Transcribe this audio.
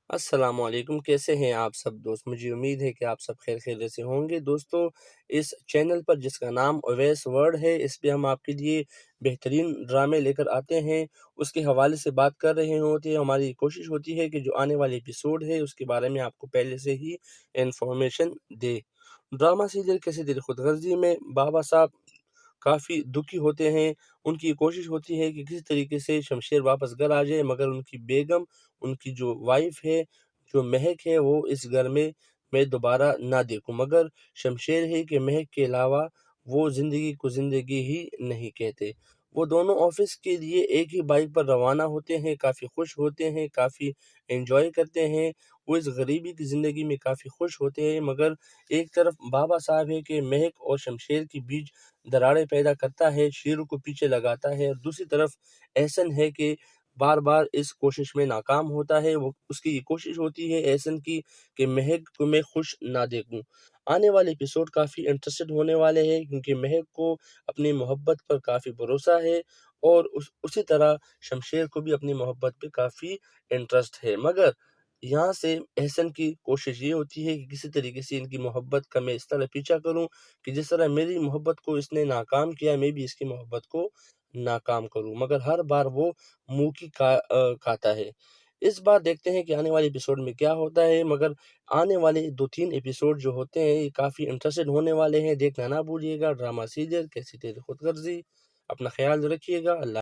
السلام علیکم، کیسے ہیں آپ سب دوست؟ مجھے امید ہے کہ آپ سب خیر خیریت سے ہوں گے۔ دوستو، اس چینل پر جس کا نام اویس ورڈ ہے، اس پہ ہم آپ کے لیے بہترین ڈرامے لے کر آتے ہیں، اس کے حوالے سے بات کر رہے ہوتے ہیں۔ ہماری کوشش ہوتی ہے کہ جو آنے والے ایپیسوڈ ہے اس کے بارے میں آپ کو پہلے سے ہی انفارمیشن دے۔ ڈرامہ سیریل کیسے دل خود غرضی میں بابا صاحب کافی دکھی ہوتے ہیں۔ ان کی کوشش ہوتی ہے کہ کسی طریقے سے شمشیر واپس گھر آ جائے، مگر ان کی بیگم، ان کی جو وائف ہے، جو مہک ہے، وہ اس گھر میں دوبارہ نہ دیکھوں، مگر شمشیر ہے کہ مہک کے علاوہ وہ زندگی کو زندگی ہی نہیں کہتے۔ وہ دونوں آفس کے لیے ایک ہی بائک پر روانہ ہوتے ہیں، کافی خوش ہوتے ہیں، کافی انجوائے کرتے ہیں۔ وہ اس غریبی کی زندگی میں کافی خوش ہوتے ہیں، مگر ایک طرف بابا صاحب ہے کہ مہک اور شمشیر کے بیچ دراڑیں پیدا کرتا ہے، شیرو کو پیچھے لگاتا ہے، اور دوسری طرف احسن ہے کہ بار بار اس کوشش میں ناکام ہوتا ہے۔ وہ اس کی یہ کوشش ہوتی ہے احسن کی کہ مہک کو میں خوش نہ دیکھوں۔ آنے والے ایپیسوڈ کافی انٹرسٹڈ ہونے والے ہیں، کیونکہ مہک کو اپنی محبت پر کافی بھروسہ ہے، اور اسی طرح شمشیر کو بھی اپنی محبت پہ کافی انٹرسٹ ہے، مگر یہاں سے احسن کی کوشش یہ ہوتی ہے کہ کسی طریقے سے ان کی محبت کا میں اس طرح پیچھا کروں کہ جس طرح میری محبت کو اس نے ناکام کیا، میں بھی اس کی محبت کو ناکام کروں، مگر ہر بار وہ منہ کی کھاتا ہے۔ اس بار دیکھتے ہیں کہ آنے والے ایپیسوڈ میں کیا ہوتا ہے، مگر آنے والے 2-3 ایپیسوڈ جو ہوتے ہیں یہ کافی انٹرسٹڈ ہونے والے ہیں۔ دیکھنا نہ بھولیے گا ڈرامہ سیریل کیسی تیری خود غرضی۔ اپنا خیال رکھیے گا۔ اللہ